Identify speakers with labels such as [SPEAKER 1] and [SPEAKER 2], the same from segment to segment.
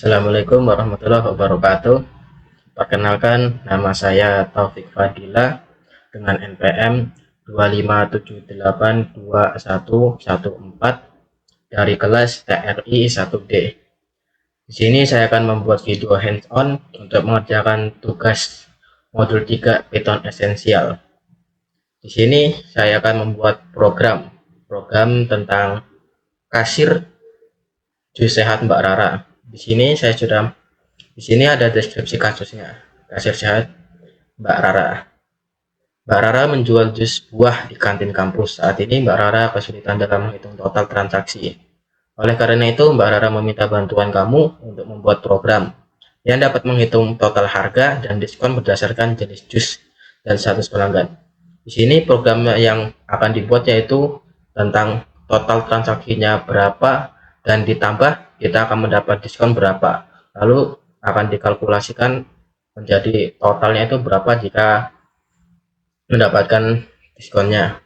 [SPEAKER 1] Assalamualaikum warahmatullahi wabarakatuh. Perkenalkan, nama saya Taufik Fadila dengan NPM 257821114 dari kelas TRI 1D. Di sini saya akan membuat video hands-on untuk mengerjakan tugas modul 3 Python esensial. Di sini saya akan membuat program tentang kasir jus sehat Mbak Rara. Di sini ada deskripsi kasusnya. Kasir sehat Mbak Rara. Mbak Rara menjual jus buah di kantin kampus. Saat ini Mbak Rara kesulitan dalam menghitung total transaksi. Oleh karena itu, Mbak Rara meminta bantuan kamu untuk membuat program yang dapat menghitung total harga dan diskon berdasarkan jenis jus dan status pelanggan. Di sini program yang akan dibuat yaitu tentang total transaksinya berapa dan ditambah kita akan mendapat diskon berapa. Lalu akan dikalkulasikan menjadi totalnya itu berapa jika mendapatkan diskonnya.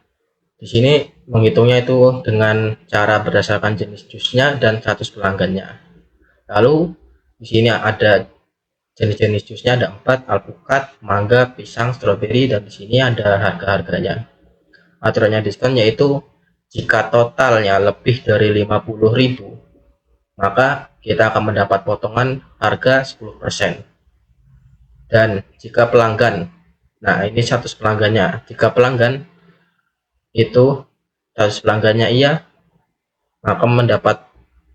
[SPEAKER 1] Di sini menghitungnya itu dengan cara berdasarkan jenis jusnya dan status pelanggannya. Lalu di sini ada jenis-jenis jusnya, ada 4: alpukat, mangga, pisang, stroberi, dan di sini ada harga-harganya. Aturannya diskon yaitu jika totalnya lebih dari 50.000, maka kita akan mendapat potongan harga 10%. Dan jika pelanggan, nah ini status pelanggannya, jika pelanggan itu status pelanggannya iya, maka mendapat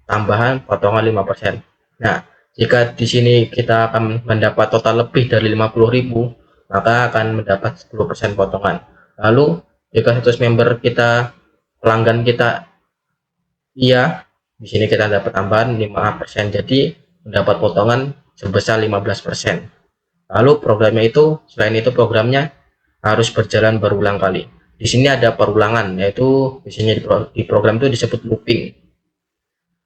[SPEAKER 1] tambahan potongan 5%. Nah, jika di sini kita akan mendapat total lebih dari 50.000, maka akan mendapat 10% potongan. Lalu jika status member kita, pelanggan kita iya, di sini kita dapat tambahan 5%, jadi mendapat potongan sebesar 15%. Lalu programnya itu, selain itu programnya harus berjalan berulang kali. Di sini ada perulangan, yaitu biasanya di program itu disebut looping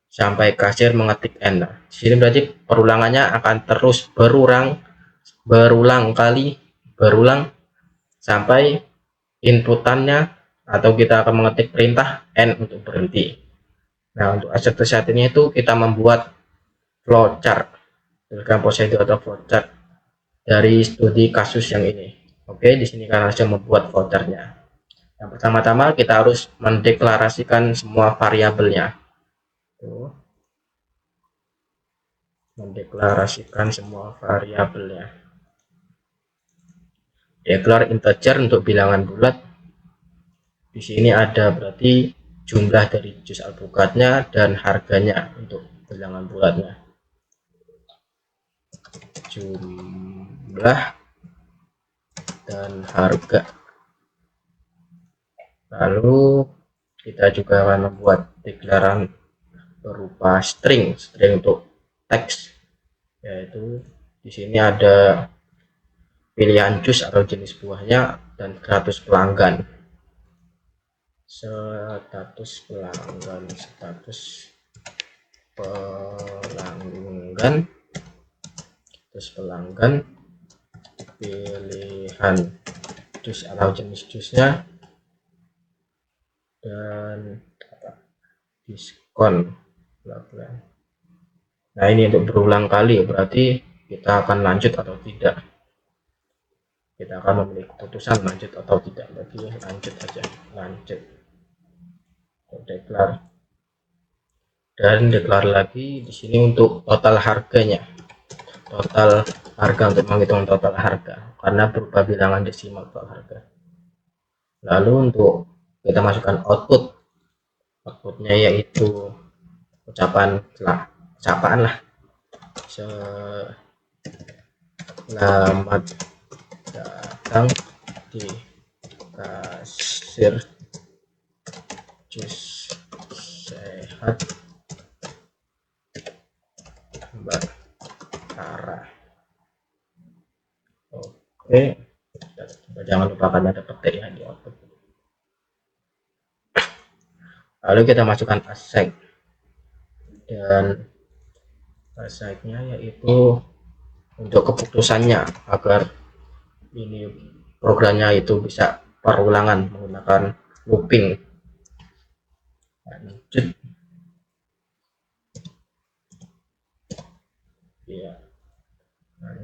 [SPEAKER 1] sampai kasir mengetik N. Nah, di sini berarti perulangannya akan terus berulang kali, sampai inputannya atau kita akan mengetik perintah N untuk berhenti. Nah, untuk asset-assetnya itu kita membuat flowchart, dengan prosedur atau flowchart dari studi kasus yang ini. Oke, di sini kita langsung membuat flowchartnya. Yang pertama-tama kita harus mendeklarasikan semua variabelnya. Declare integer untuk bilangan bulat. Di sini ada berarti jumlah dari jus alpukatnya dan harganya untuk bilangan bulatnya. Jumlah dan harga. Lalu kita juga akan membuat deklaran berupa string untuk teks, yaitu di sini ada pilihan jus atau jenis buahnya dan status pelanggan. Status pelanggan, pilihan jus atau jenis jusnya, dan diskon. Nah, ini untuk berulang kali, berarti kita akan lanjut atau tidak. Kita akan memilih keputusan lanjut atau tidak. Berarti lanjut aja, lanjut. Declare. Dan declare lagi di sini untuk total harganya. Total harga untuk menghitung total harga karena berupa bilangan desimal total harga. Lalu untuk kita masukkan outputnya yaitu ucapan lah, selamat datang di kasir jus sehat Mbak Rara. Oke, jangan lupakan ada petik ya di output. Lalu kita masukkan assign, dan assignnya yaitu untuk keputusannya agar ini programnya itu bisa perulangan menggunakan looping. Lanjut.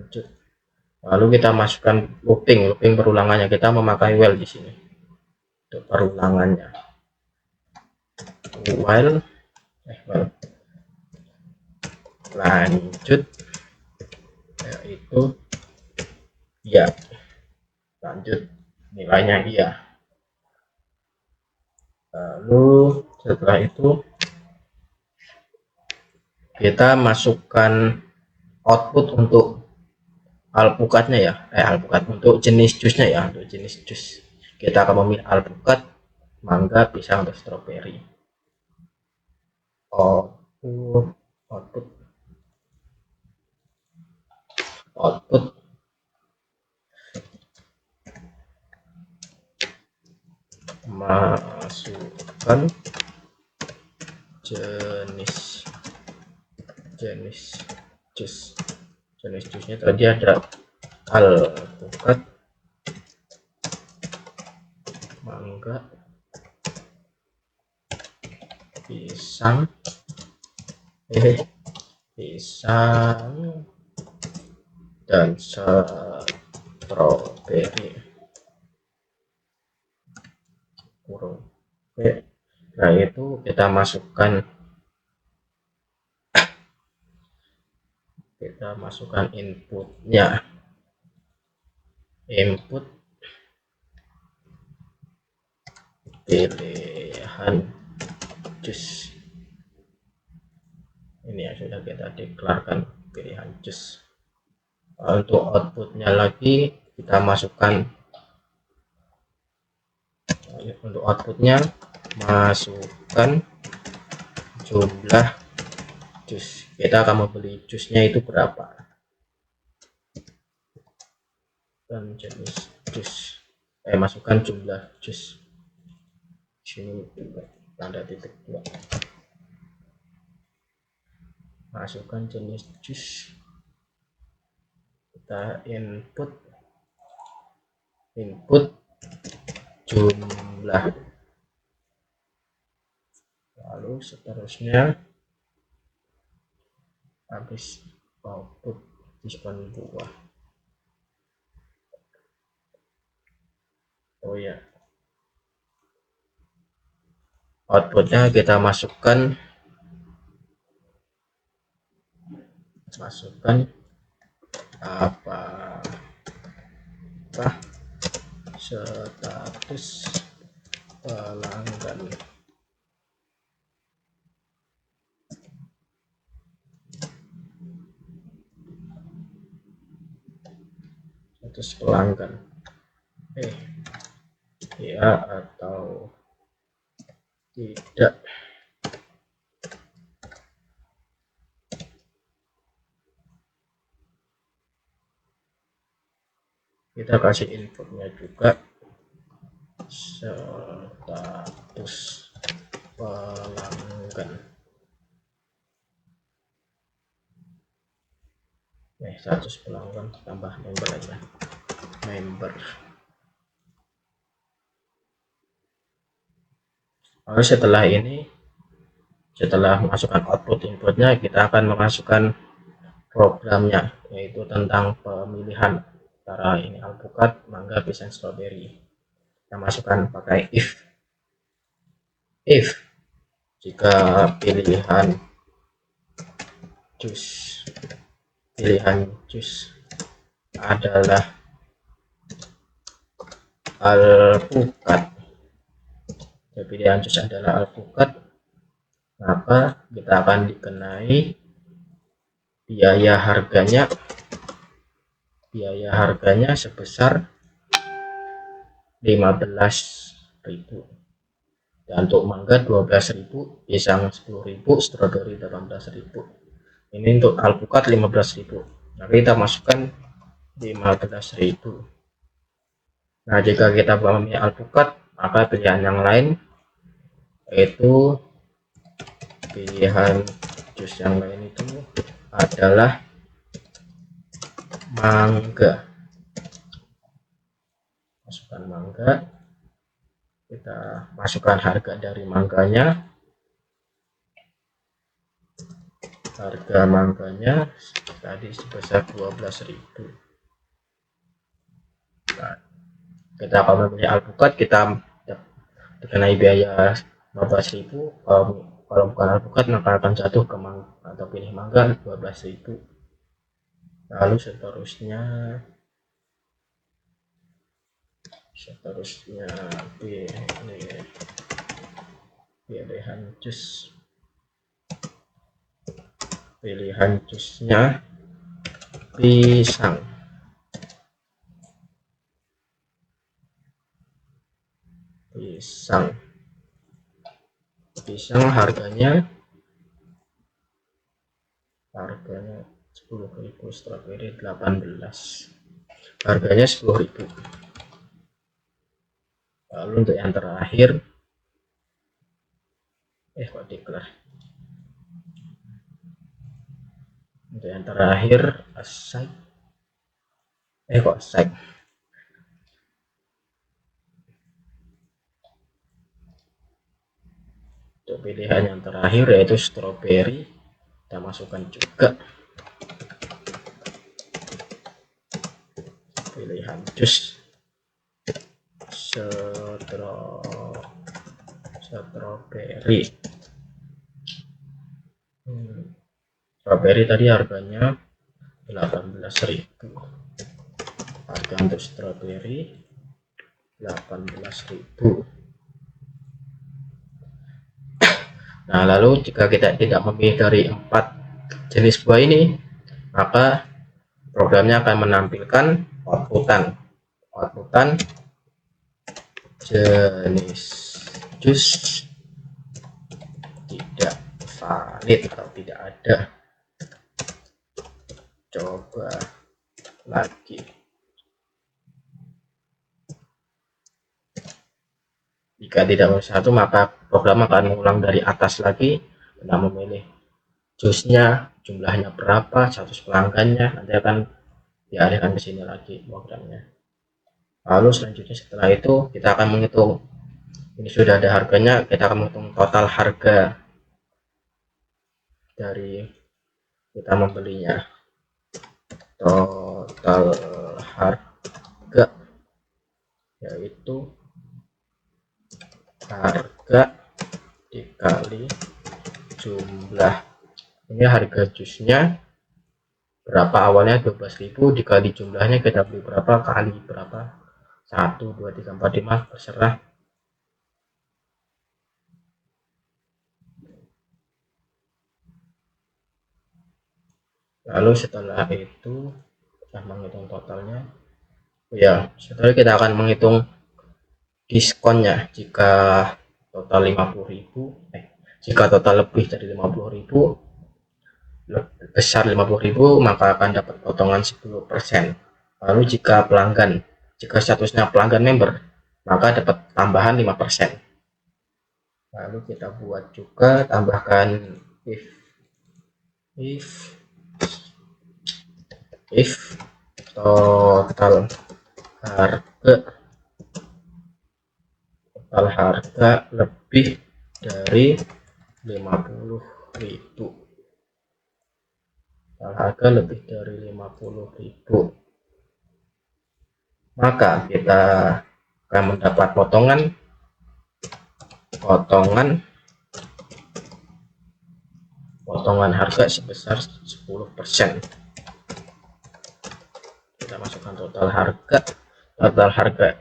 [SPEAKER 1] lanjut. Lalu kita masukkan looping perulangannya. Kita memakai while di sini untuk perulangannya. While lanjut, yaitu ya, lanjut nilainya iya. Lalu setelah itu kita masukkan output untuk alpukatnya ya, alpukat untuk jenis jusnya ya. Untuk jenis jus kita akan memilih alpukat, mangga, pisang, atau stroberi. Output masukkan jenis jus. Jenis jusnya tadi ada alpukat, mangga, pisang, dan stroberi. Oke, nah itu kita masukkan inputnya. Input pilihan jus. Ini yang sudah kita deklarkan pilihan jus. Untuk outputnya lagi kita masukkan, untuk outputnya masukkan jumlah jus. Kita akan membeli jusnya itu berapa dan jenis jus. Masukkan jumlah jus. Sini tanda titik 2. Masukkan jenis jus. Kita input jumlah, lalu seterusnya habis output diskon buah. Outputnya kita masukkan apa status pelanggan. Status pelanggan ya atau tidak. Kita kasih inputnya juga status pelanggan. Status pelanggan tambah member aja, member. Lalu setelah ini, setelah masukkan output inputnya, kita akan memasukkan programnya, yaitu tentang pemilihan antara ini alpukat, mangga, pisang, stroberi. Kita masukkan pakai if jika pilihan jus adalah alpukat, pilihan jus adalah alpukat, maka kita akan dikenai biaya harganya sebesar 15.000, dan untuk mangga 12.000, pisang 10.000, stroberi 18.000. Ini untuk alpukat 15.000. Nah, kita masukkan 15.000. Nah, jika kita memilih alpukat, maka pilihan yang lain yaitu pilihan jus yang lain itu adalah mangga. Masukkan mangga, kita masukkan harga dari mangganya. Harga mangganya tadi sebesar 12.000. Nah, kita akan memilih alpukat, kita dikenai biaya 15.000. Kalau bukan alpukat maka akan jatuh ke mangga atau pilih mangga 12.000. Lalu seterusnya pilihan jusnya pisang. Pisang harganya 10.000, stroberi 18, harganya 10.000. Lalu untuk yang terakhir asai. Untuk pilihan yang terakhir yaitu stroberi, kita masukkan juga pilihan jus stroberi. Stroberi tadi harganya 18.000. Harga untuk stroberi 18.000. Nah, lalu jika kita tidak memilih dari 4 jenis buah ini, maka programnya akan menampilkan outputan jenis jus tidak valid atau tidak ada. Coba lagi. Jika tidak satu, maka program akan mengulang dari atas lagi, dan memilih jusnya, jumlahnya berapa, status pelanggannya, nanti akan dialihkan ke sini lagi programnya. Lalu selanjutnya setelah itu kita akan menghitung, ini sudah ada harganya, kita akan menghitung total harga dari kita membelinya. Total harga yaitu harga dikali jumlah, ini harga jusnya berapa, awalnya 12.000 dikali jumlahnya kita beli berapa kali berapa, 1 2 3 4 5 terserah. Lalu setelah itu kita menghitung totalnya. Ya, setelah kita akan menghitung diskonnya. Jika total 50.000, jika total lebih dari 50.000, besar 50.000, maka akan dapat potongan 10%. Lalu jika statusnya pelanggan member, maka dapat tambahan 5%. Lalu kita buat juga, tambahkan if total harga lebih dari 50.000, maka kita akan mendapat potongan harga sebesar 10%. Kita masukkan total harga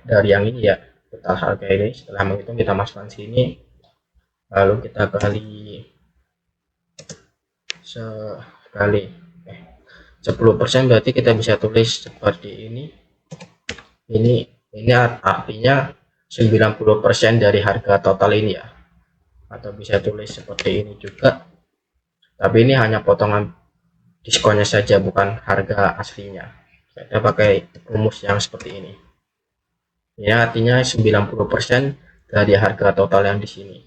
[SPEAKER 1] dari yang ini ya, total harga ini. Setelah menghitung kita masukkan sini, lalu kita kali 10%, berarti kita bisa tulis seperti ini. Ini artinya 90% dari harga total ini ya, atau bisa tulis seperti ini juga, tapi ini hanya potongan diskonnya saja, bukan harga aslinya. Kita pakai rumus yang seperti ini. Ini artinya 90% dari harga total yang di sini.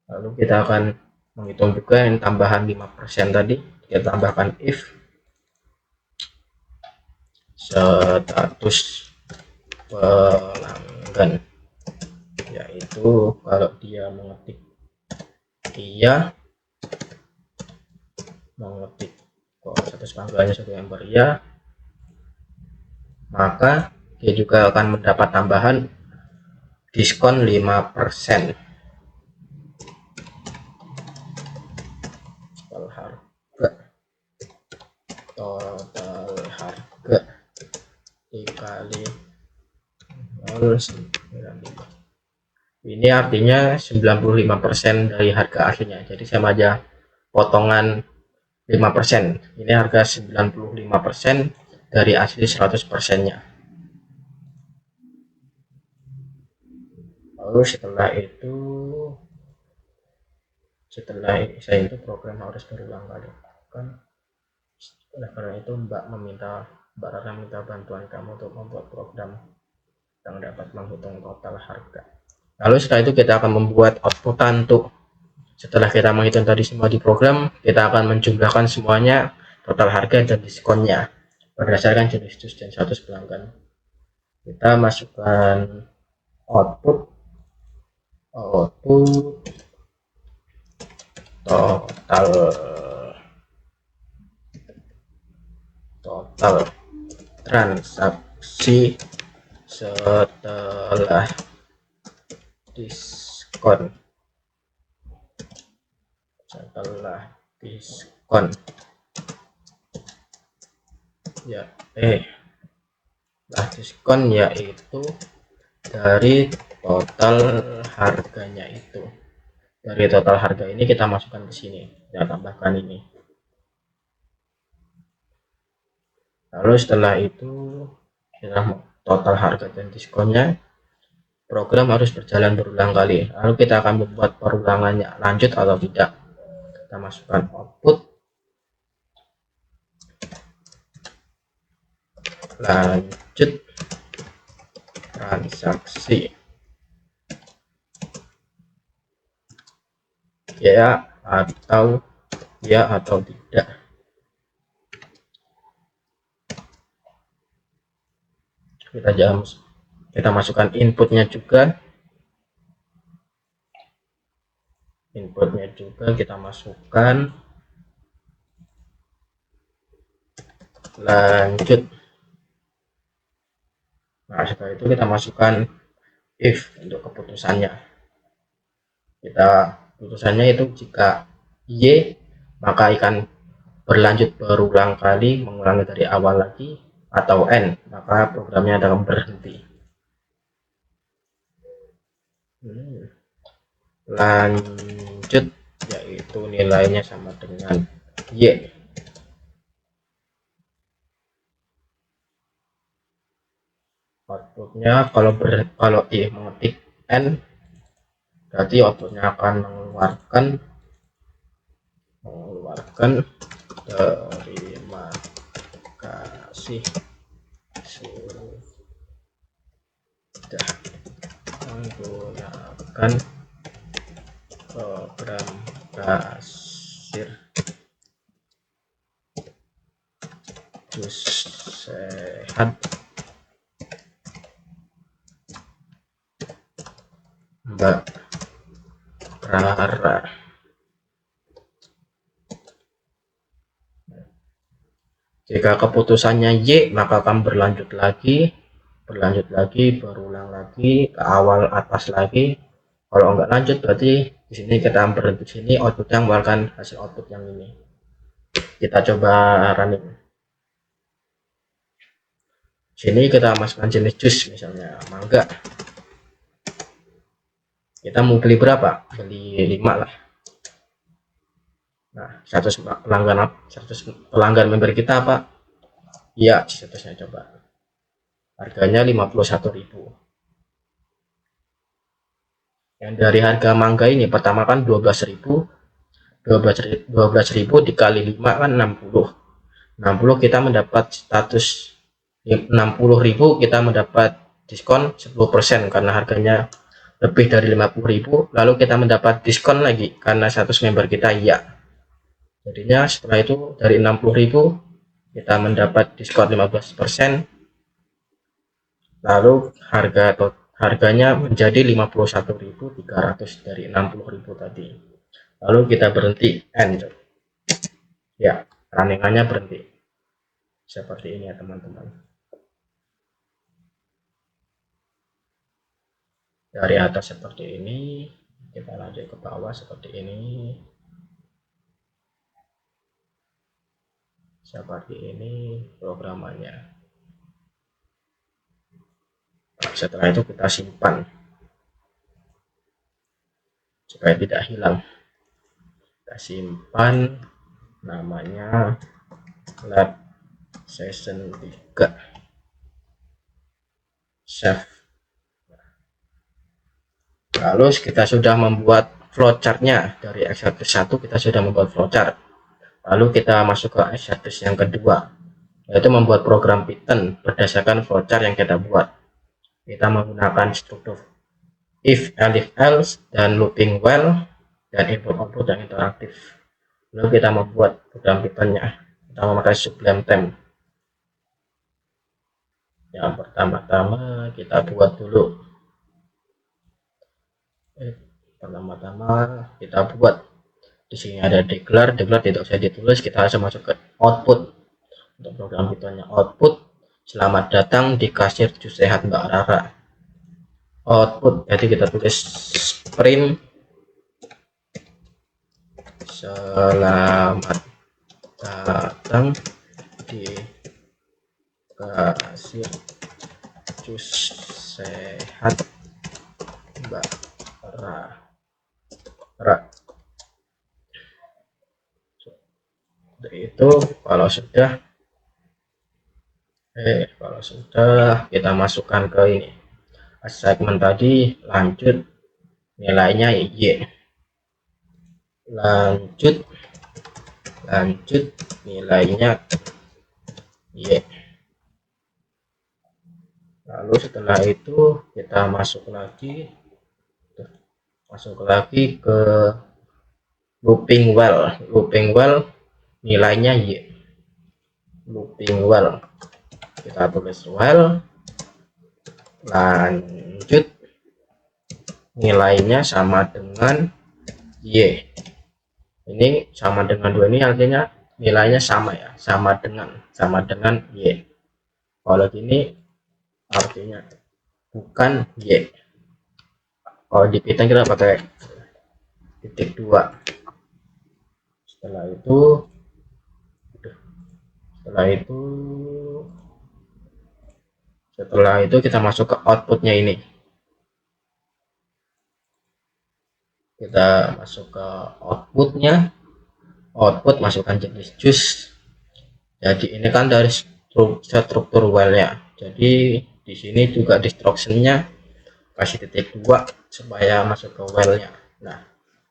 [SPEAKER 1] Lalu kita akan menghitung juga yang tambahan 5% tadi. Kita tambahkan if status pelanggan, yaitu kalau dia mengetik iya, mengetik kok status panggilannya satu member ya, maka dia juga akan mendapat tambahan diskon 5%. Total harga dikali 0,95. Ini artinya 95% dari harga aslinya. Jadi sama aja potongan 5%. Ini harga 95% dari asli 100%-nya. Lalu setelah saya itu program harus berulang kali kan. Oleh karena itu Mbak Rara minta bantuan kamu untuk membuat program yang dapat menghitung total harga. Lalu setelah itu kita akan membuat outputan tuh. Setelah kita menghitung tadi semua di program, kita akan menjumlahkan semuanya, total harga dan diskonnya berdasarkan jenis jus dan status pelanggan. Kita masukkan output total transaksi setelah diskon ya diskon yaitu dari total harganya itu. Dari total harga ini kita masukkan ke sini, kita tambahkan ini. Lalu setelah itu kita total harga dan diskonnya, program harus berjalan berulang kali. Lalu kita akan membuat perulangannya lanjut atau tidak. Kita masukkan output lanjut transaksi ya atau tidak. Kita masukkan inputnya juga kita masukkan lanjut. Nah setelah itu kita masukkan if untuk keputusannya. Keputusannya itu jika Y maka akan berlanjut berulang kali, mengulangi dari awal lagi, atau N maka programnya akan berhenti. Lanjut yaitu nilainya sama dengan Y. Outputnya kalau Y mengetik N berarti outputnya akan mengeluarkan terima kasih sudah menggunakan program kasir jus sehat Mbak Rara. Jika keputusannya Y maka akan berlanjut lagi, berulang lagi ke awal atas lagi. Kalau enggak lanjut berarti di sini kita berhenti sini, output yang mengeluarkan hasil output yang ini. Kita coba running. Sini kita masukkan jenis jus misalnya mangga. Kita mau beli berapa? Beli 5 lah. Nah, 100 pelanggan member kita apa? Iya, statusnya coba. Harganya 51.000. Yang dari harga mangga ini pertama kan 12.000 dikali 5 kan 60 kita mendapat status 60.000, kita mendapat diskon 10% karena harganya lebih dari 50.000, lalu kita mendapat diskon lagi karena status member kita iya. Jadinya setelah itu dari 60.000 kita mendapat diskon 15%, lalu harganya menjadi 51.300 dari 60.000 tadi. Lalu kita berhenti enter. Ya, runningannya berhenti seperti ini ya teman-teman. Dari atas seperti ini, kita lanjut ke bawah seperti ini, programannya. Nah, setelah itu kita simpan supaya tidak hilang. Kita simpan, namanya lab session 3, save. Lalu kita sudah membuat flowchartnya. Dari exercise 1 kita sudah membuat flowchart. Lalu kita masuk ke exercise yang kedua, yaitu membuat program Python berdasarkan flowchart yang kita buat. Kita menggunakan struktur if, elif, else, dan looping while, dan input-output yang interaktif. Lalu kita membuat program Python-nya. Kita memakai Sublime Text. Yang pertama-tama kita buat dulu. Di sini ada declare tidak usah ditulis, kita langsung masuk ke output. Untuk program Python-nya output, selamat datang di kasir jus sehat Mbak Rara. Output, jadi kita tulis print selamat datang di kasir jus sehat Mbak Rara. Itu kalau sudah kita masukkan ke ini assignment tadi, lanjut nilainya Y, lanjut nilainya Y. Lalu setelah itu kita masuk lagi ke looping while, nilainya Y. Looping while, kita tulis while, lanjut nilainya sama dengan Y. Ini sama dengan 2, ini artinya nilainya sama ya, sama dengan Y. Kalau gini artinya bukan Y. Kalau di Python kita pakai titik 2. Setelah itu kita masuk ke outputnya ini. Kita masuk ke output, masukkan jenis jus. Jadi ini kan dari struktur while ya. Jadi di sini juga instruction-nya kasih titik 2 supaya masuk ke while-nya. Nah,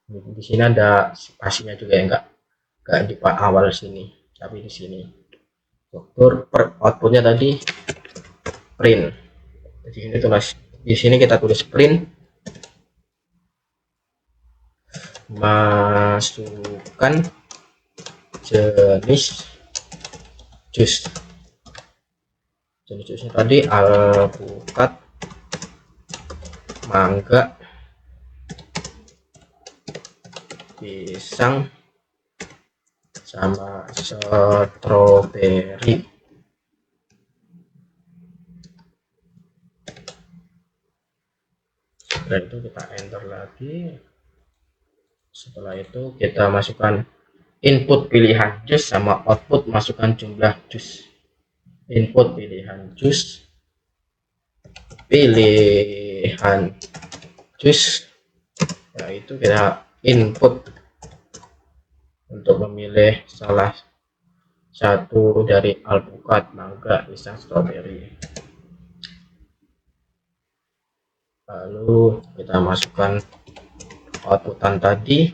[SPEAKER 1] di sini ada spasinya juga ya, enggak di awal sini, tapi di sini. Struktur outputnya tadi print. Jadi di sini kita tulis print, masukkan jenis jusnya tadi alpukat, mangga, pisang, sama stroberi. Setelah itu kita enter lagi. Setelah itu kita masukkan input pilihan jus sama output masukkan jumlah jus. Input pilihan jus, yaitu kita input untuk memilih salah satu dari alpukat, mangga, pisang, stroberi. Lalu kita masukkan outputan tadi,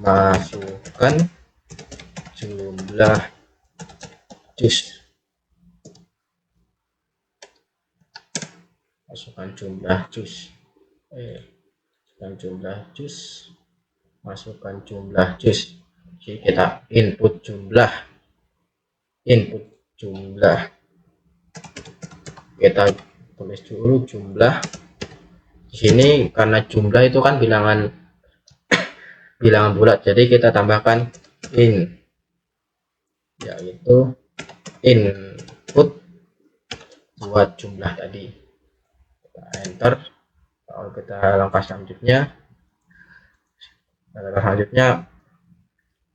[SPEAKER 1] masukkan jumlah jus, masukkan jumlah jus. Jadi kita input jumlah, kita tulis dulu jumlah. Di sini karena jumlah itu kan bilangan bilangan bulat, jadi kita tambahkan in, yaitu input buat jumlah tadi. Kita enter. Kalau kita langkah selanjutnya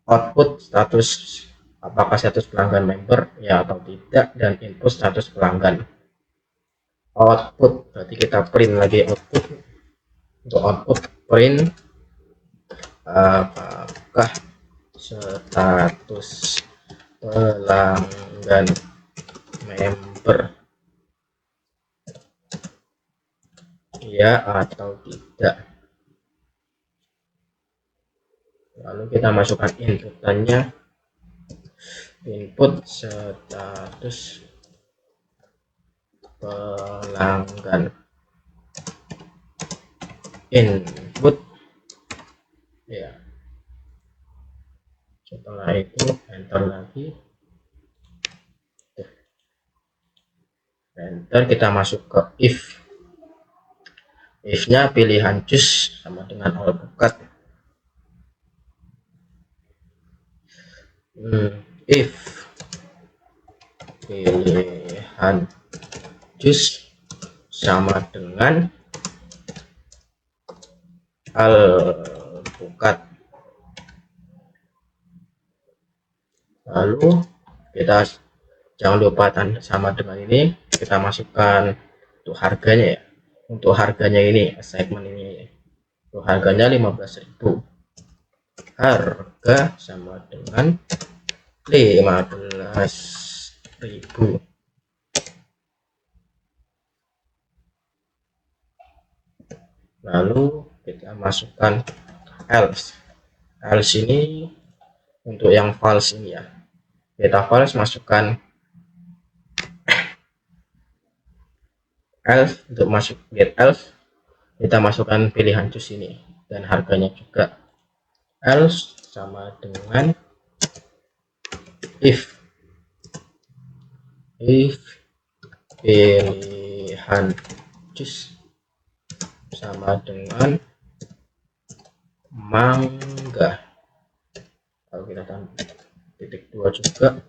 [SPEAKER 1] output status, apakah status pelanggan member ya atau tidak, dan input status pelanggan. Output berarti kita print lagi output. Untuk output print apakah status pelanggan member ya atau tidak. Lalu kita masukkan inputannya, input status pelanggan, input ya. Setelah itu enter lagi, enter. Kita masuk ke if nya pilihan choose sama dengan alpukat. If pilihan choose sama dengan alpukat, lalu kita jangan lupa tanda sama dengan ini, kita masukkan untuk harganya ya. Untuk harganya ini segmen ini, untuk harganya 15.000, harga sama dengan 15.000. Lalu kita masukkan else ini untuk yang false ini ya. Kita false masukkan else. Untuk masuk get else kita masukkan pilihan choose ini dan harganya juga. Else sama dengan if pilihan choose sama dengan mangga. Kalau kita tambah titik 2 juga,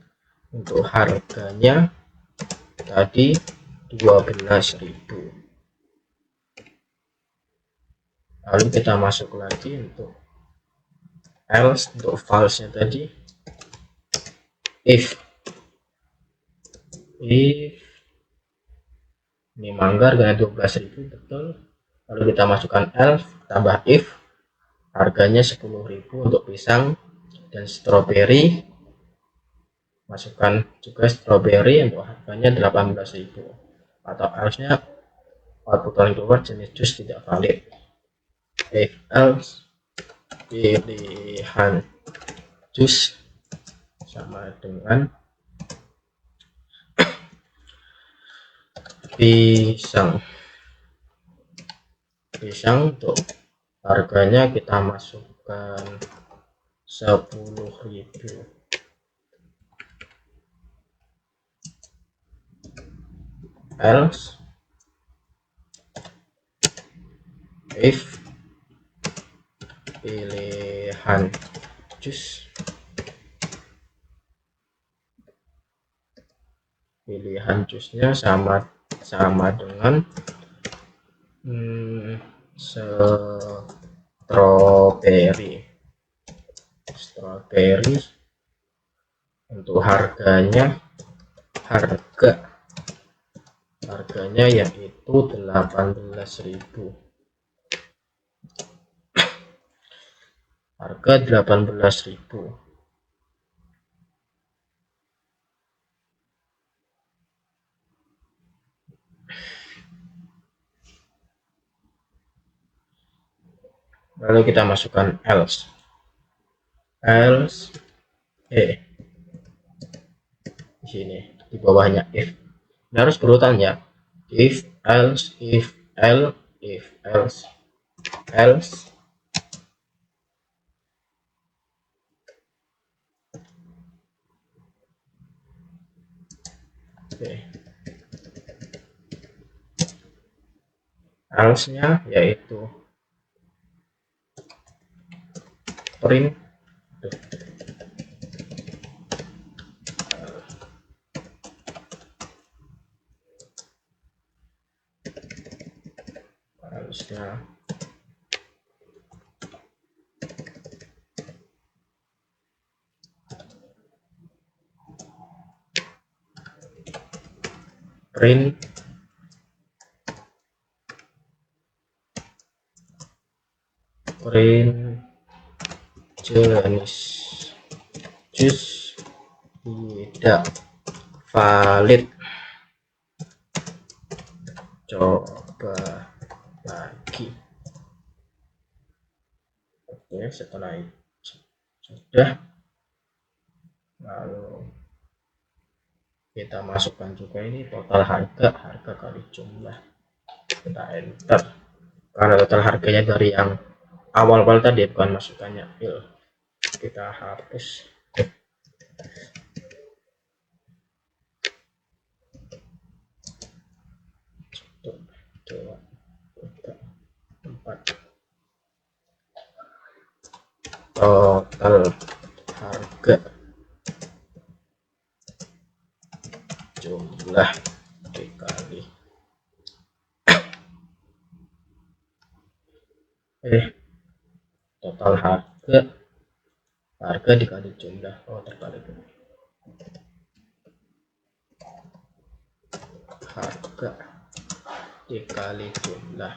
[SPEAKER 1] untuk harganya tadi 12.000. Lalu kita masuk lagi untuk else, untuk false nya tadi if ini mangga harganya 12.000 betul. Lalu kita masukkan else tambah if, harganya 10.000 untuk pisang dan strawberry. Masukkan juga strawberry untuk harganya 18.000. Atau else nya output yang keluar jenis jus tidak valid. If else pilihan jus sama dengan pisang. Untuk harganya kita masukkan 10.000. Else if pilihan jus jusnya sama dengan strawberry. Untuk harganya yaitu 18.000. Harga 18.000. Lalu kita masukkan else di sini di bawahnya if. Ini harus berurutan ya. If else else nya yaitu print. Harusnya print jenis jus tidak valid, coba lagi. Oke, setelah itu sudah, lalu kita masukkan juga ini total harga kali jumlah, kita enter. Karena total harganya dari yang awal-awal tadi bukan masukannya fill, kita hapus. Dua, tiga, empat. Total harga jumlah dikali total harga dikali jumlah, terbalik, harga dikali jumlah.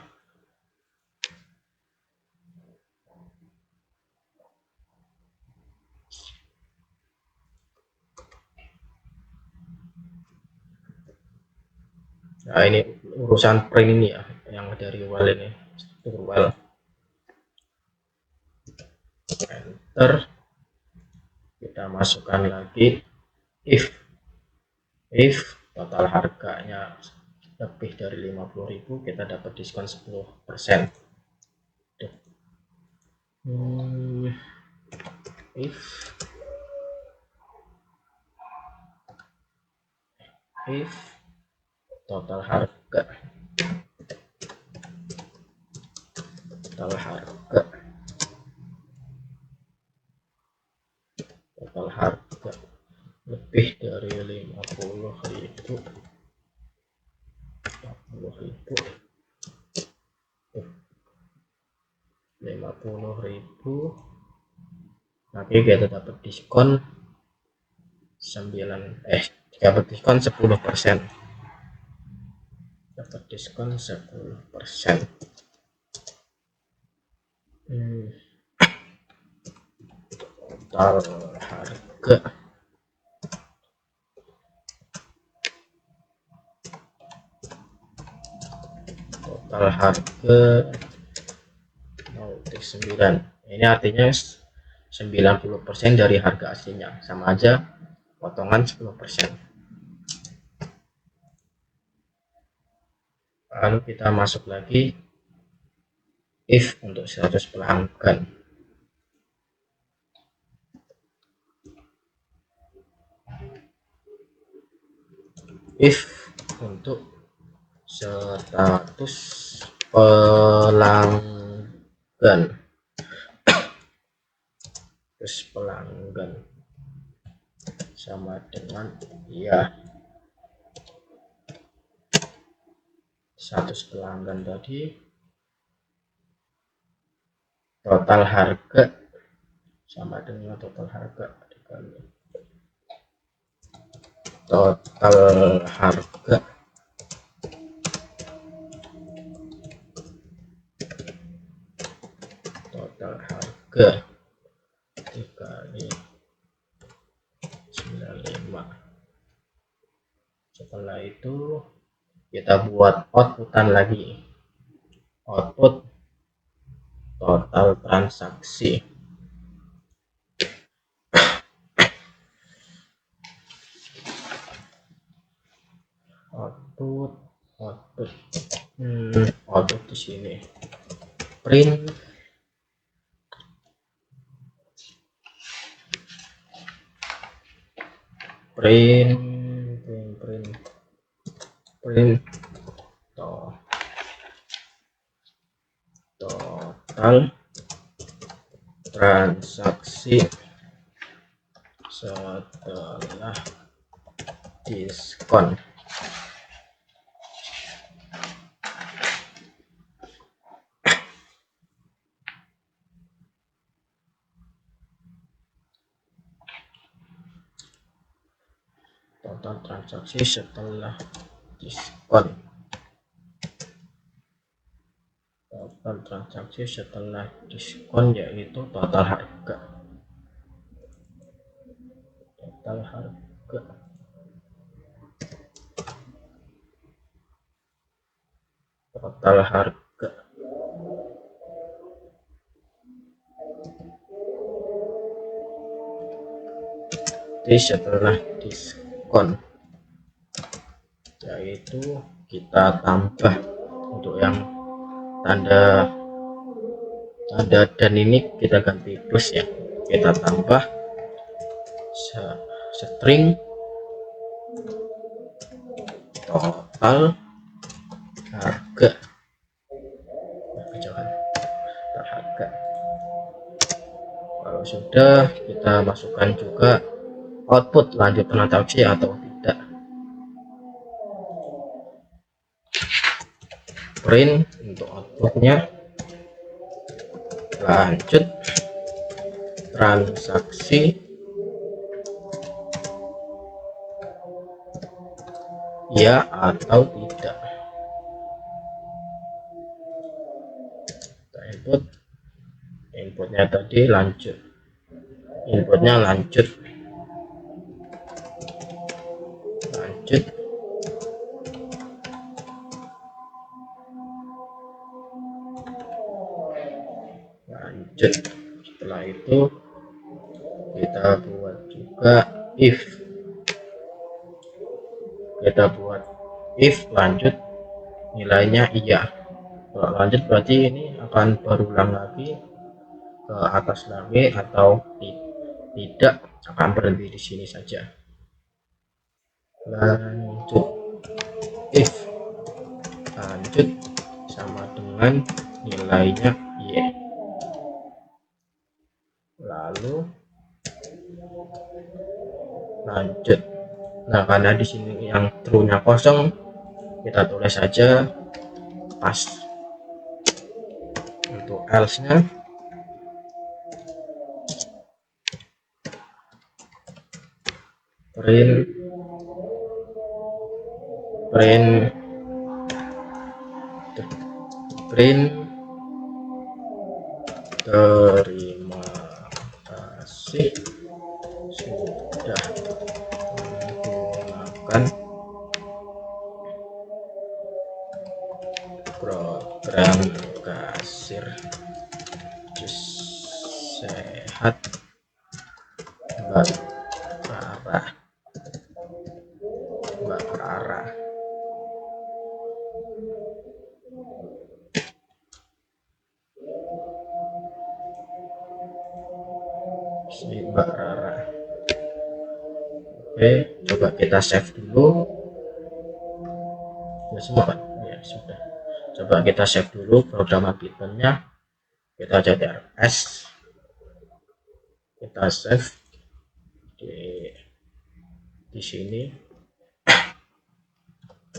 [SPEAKER 1] Nah, ini urusan print ini ya, yang dari well ini, well. Enter, kita masukkan lagi if total harganya lebih dari 50.000, kita dapat diskon 10%. If total harga lebih dari 50.000, nanti kita dapat diskon 10%. Dapat diskon 10%. Total harga multi 9. Ini artinya 90% dari harga aslinya, sama aja potongan 10%. Lalu kita masuk lagi if untuk 100 pelanggan. If untuk 100 pelanggan, sama dengan ya 100 pelanggan tadi, total harga sama dengan total harga dikali total harga dikali 95. Setelah itu kita buat outputan lagi, output total transaksi. Output di sini print total transaksi setelah diskon. Total transaksi setelah diskon. Total transaksi setelah diskon yaitu total harga. Total harga. Total harga. Jadi setelah diskon, yaitu kita tambah untuk yang tanda dan ini kita ganti plus ya, kita tambah string total harga. Jangan total harga. Kalau sudah, kita masukkan juga output lanjut transaksi atau tidak. Print untuk outputnya lanjut transaksi ya atau tidak. Kita inputnya tadi lanjut, inputnya lanjut setelah itu kita buat juga if lanjut nilainya iya. Kalau lanjut berarti ini akan berulang lagi ke atas lagi, atau tidak akan berhenti di sini saja. Lanjut if lanjut sama dengan nilainya y, lalu lanjut. Nah, karena di sini yang true-nya kosong, kita tulis saja pas. Untuk else-nya print terima kasih sudah menggunakan program kasir jus sehat Mbak Rara. Si Mbak Rara. Oke, coba kita save dulu. Ya semua kan? Ya sudah. Coba kita save dulu program Python-nya. Kita jadi rs. Kita save di sini.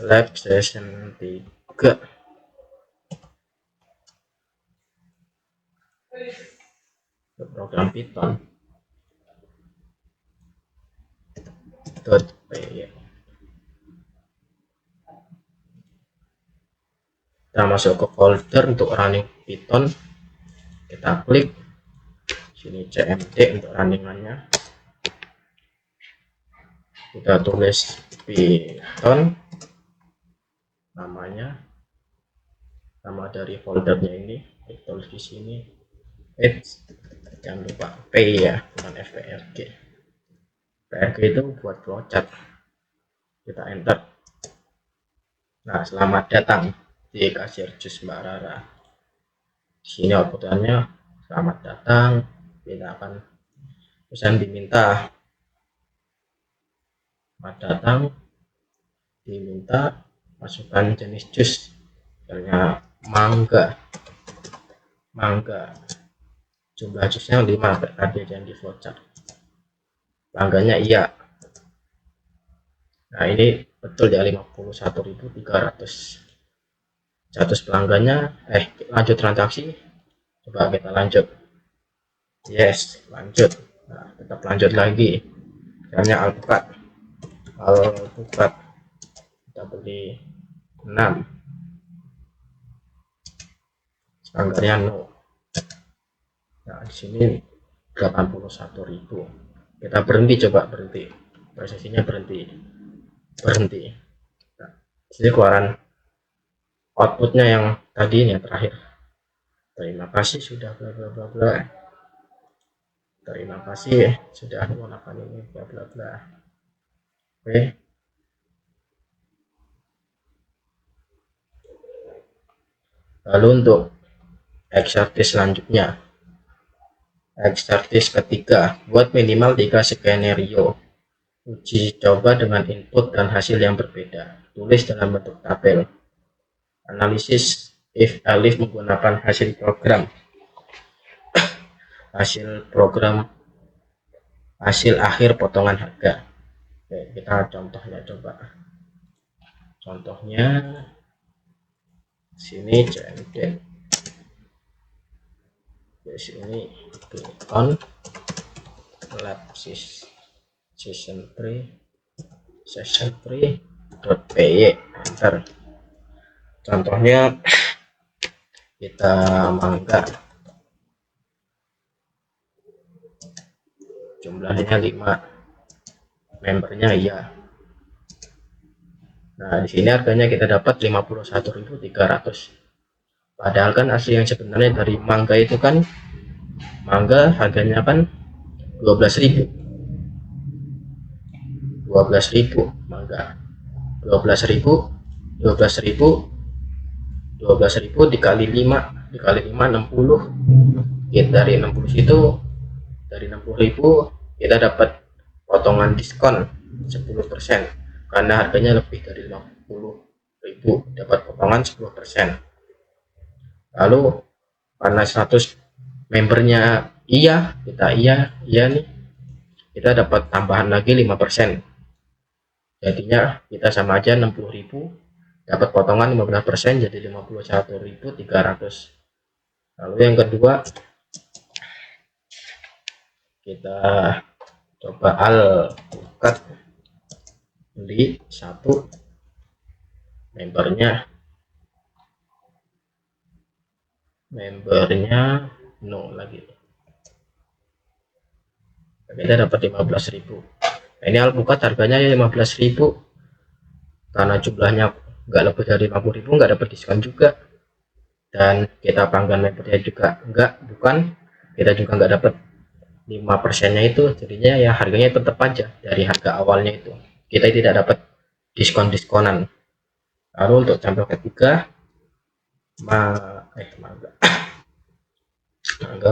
[SPEAKER 1] Lab session 3. Program Python. .py. Kita masuk ke folder untuk running Python, kita klik sini cmd untuk runningannya, kita tulis Python namanya, nama dari foldernya ini kita tulis di sini. Jangan lupa p ya, bukan frg. frg itu buat flowchart. Kita enter. Nah, selamat datang di kasir jus Mbak Rara. Di sini outputnya selamat datang. Kita akan pesan diminta. Selamat datang, diminta masukkan jenis jus, misalnya mangga. jumlah jusnya 5 tadi yang di voucher, pelanggannya iya. Nah ini betul ya 51.300. Status pelanggannya lanjut transaksi, coba kita lanjut. Yes, lanjut. Nah, tetap lanjut lagi, misalnya alpukat kita beli 6, standarnya no. Nah di sini 81.000, kita berhenti, coba berhenti, prosesinya berhenti. Nah, sini keluaran outputnya yang tadi ini yang terakhir, terima kasih sudah bla bla bla bla, terima kasih sudah menggunakan ini bla bla bla. Oke, lalu untuk exercise selanjutnya, exercise ketiga, buat minimal 3 skenario. Uji coba dengan input dan hasil yang berbeda. Tulis dalam bentuk tabel. Analisis if elif menggunakan hasil program. Hasil akhir potongan harga. Oke, kita contohnya coba. Contohnya sini CMD. Di sini on lab session 3.py, enter. Contohnya kita mangga, jumlahnya 5, membernya iya. Nah di sini harganya kita dapat 51.300. Padahal kan asli yang sebenarnya dari mangga itu kan, mangga harganya kan 12.000 mangga, 12.000 dikali 5 60. Dari 60 situ, dari 60.000 kita dapat potongan diskon 10%, karena harganya lebih dari 50.000 dapat potongan 10%. Lalu karena 100 membernya iya, kita iya nih, kita dapat tambahan lagi 5%, jadinya kita sama aja 60.000 dapat potongan 15%, jadi 51.300. Lalu yang kedua kita coba alpukat beli 1, membernya no lagi, kita dapat 15.000. Ini alpukat harganya 15.000, karena jumlahnya nggak lebih dari 50.000 nggak dapat diskon juga, dan kita pelanggan membernya juga kita juga nggak dapat 5%-nya itu, jadinya ya harganya tetap aja dari harga awalnya itu, kita tidak dapat diskonan. Lalu untuk contoh ketiga, mangga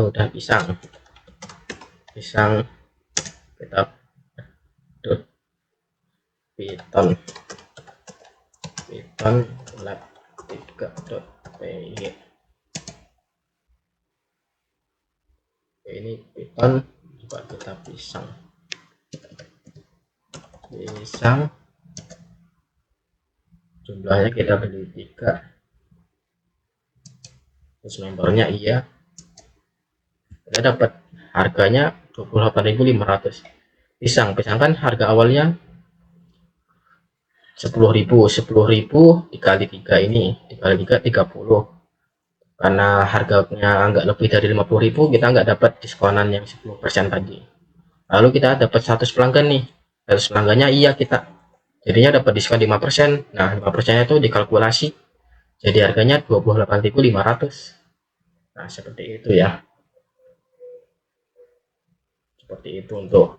[SPEAKER 1] udah, pisang kita Python lab 3.py. Ini Python, coba kita pisang jumlahnya kita beli 3, terus membernya iya, kita dapat harganya 28.500. pisang kan harga awalnya 10.000 dikali 3 ini, dikali 3 30, karena harganya nggak lebih dari 50.000 kita nggak dapat diskonan yang 10% tadi. Lalu kita dapat 100 pelanggan nih, 100 pelanggannya iya kita, jadinya dapat diskon 5%. Nah 5% itu dikalkulasi jadi harganya 28.500. Nah seperti itu ya, seperti itu untuk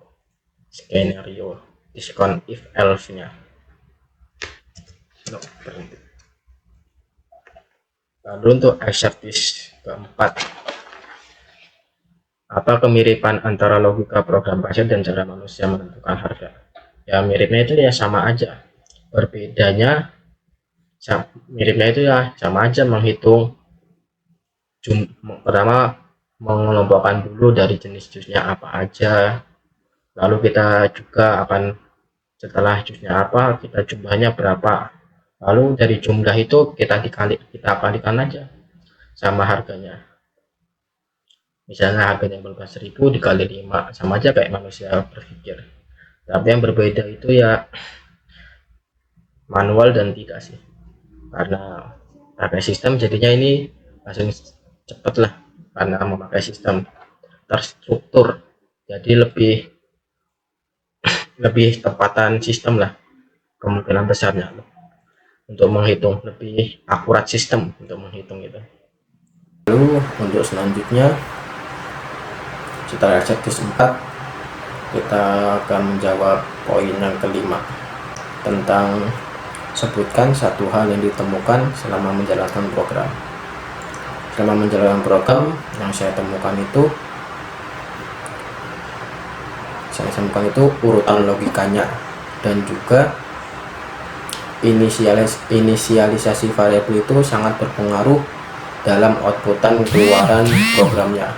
[SPEAKER 1] skenario diskon if else nya. Lalu untuk exercise keempat, apa kemiripan antara logika program pasar dan cara manusia menentukan harga? Ya miripnya itu ya sama aja, miripnya itu ya sama aja, menghitung pertama mengelompokkan dulu dari jenis jusnya apa aja, lalu kita juga akan setelah jusnya apa kita jumlahnya berapa, lalu dari jumlah itu kita kalikan aja sama harganya. Misalnya harganya berupa 1000 dikali 5, sama aja kayak manusia berpikir. Tapi yang berbeda itu ya manual dan tidak sih, karena pakai sistem jadinya ini langsung cepet lah, karena memakai sistem terstruktur, jadi lebih tepatan sistem lah kemungkinan besarnya untuk menghitung, lebih akurat sistem untuk menghitung itu. Lalu untuk selanjutnya setelah exercise 4 kita akan menjawab poin yang kelima tentang sebutkan satu hal yang ditemukan selama menjalankan program. Selama menjalankan program yang saya temukan itu urutan logikanya dan juga inisialisasi variabel itu sangat berpengaruh dalam outputan keluaran programnya.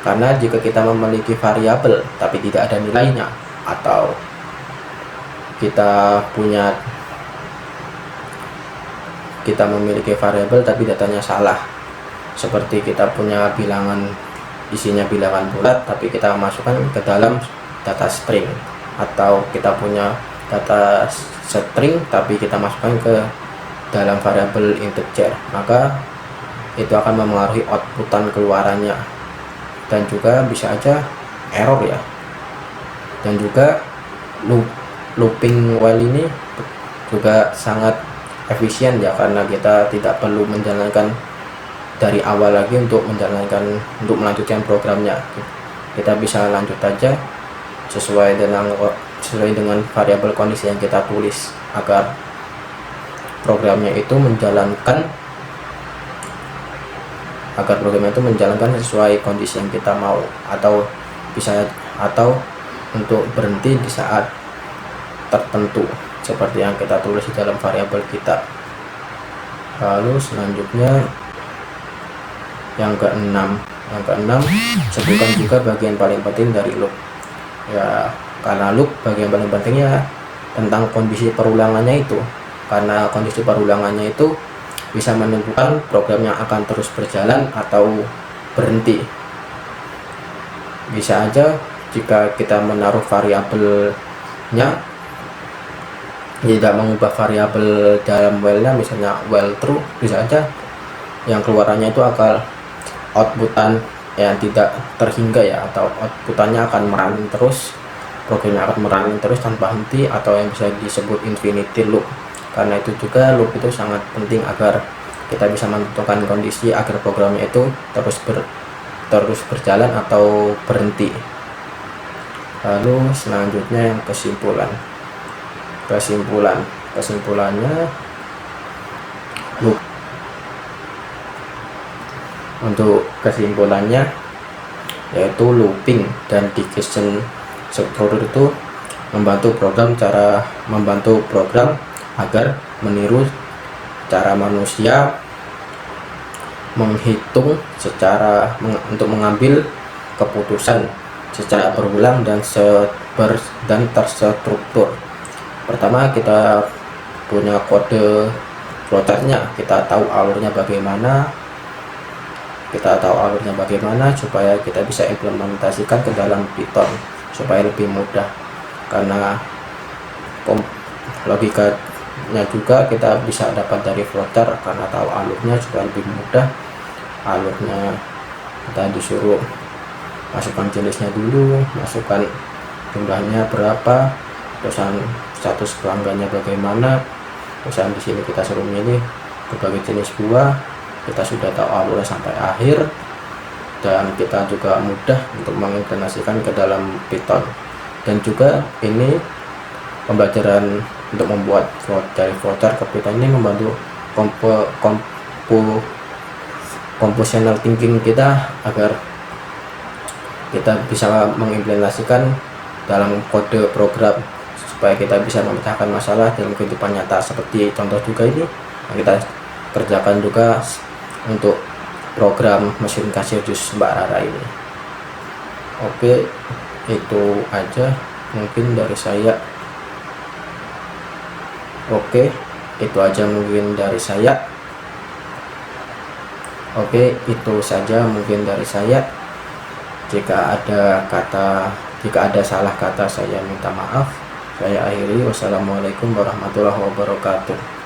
[SPEAKER 1] Karena jika kita memiliki variabel tapi tidak ada nilainya, atau kita memiliki variabel tapi datanya salah, seperti kita punya bilangan isinya bilangan bulat tapi kita masukkan ke dalam data string, atau kita punya data string tapi kita masukkan ke dalam variabel integer, maka itu akan mempengaruhi outputan keluarannya, dan juga bisa aja error ya. Dan juga looping while ini juga sangat efisien ya, karena kita tidak perlu menjalankan dari awal lagi untuk melanjutkan programnya. Kita bisa lanjut aja sesuai dengan variabel kondisi yang kita tulis, agar programnya itu menjalankan sesuai kondisi yang kita mau, atau untuk berhenti di saat tertentu seperti yang kita tulis di dalam variabel kita. Lalu selanjutnya yang keenam, sebutkan juga bagian paling penting dari loop ya, karena loop bagian paling pentingnya tentang kondisi perulangannya itu, karena kondisi perulangannya itu bisa menentukan programnya akan terus berjalan atau berhenti. Bisa aja jika kita menaruh variabelnya tidak mengubah variabel dalam while-nya, misalnya while true, bisa aja yang keluarannya itu akan outputan yang tidak terhingga ya, atau outputannya akan merunning terus, programnya akan merunning terus tanpa henti, atau yang bisa disebut infinity loop. Karena itu juga loop itu sangat penting agar kita bisa menentukan kondisi agar programnya itu terus berjalan atau berhenti. Lalu selanjutnya yang kesimpulannya loop. Untuk kesimpulannya yaitu looping dan decision struktur itu membantu program agar meniru cara manusia menghitung untuk mengambil keputusan secara berulang dan terstruktur. Pertama, kita punya kode flowchartnya, kita tahu alurnya bagaimana supaya kita bisa implementasikan ke dalam Python supaya lebih mudah, karena logikanya juga kita bisa dapat dari flowchart, karena tahu alurnya supaya lebih mudah. Alurnya kita disuruh masukkan jenisnya dulu, masukkan jumlahnya berapa, terusan status pelanggannya bagaimana, terusan di sini kita suruh milih berbagai jenis buah. Kita sudah tahu alurnya sampai akhir, dan kita juga mudah untuk mengimplementasikan ke dalam Python. Dan juga ini pembelajaran untuk membuat dari flowchart ke Python ini membantu compositional thinking kita, agar kita bisa mengimplementasikan dalam kode program supaya kita bisa memecahkan masalah dalam kehidupan nyata. Seperti contoh juga ini yang kita kerjakan juga untuk program mesin kasir jus Mbak Rara ini. Oke, itu aja mungkin dari saya. Oke, itu aja mungkin dari saya. Oke, itu saja mungkin dari saya. Jika ada salah kata, saya minta maaf. Saya akhiri. Wassalamualaikum warahmatullahi wabarakatuh.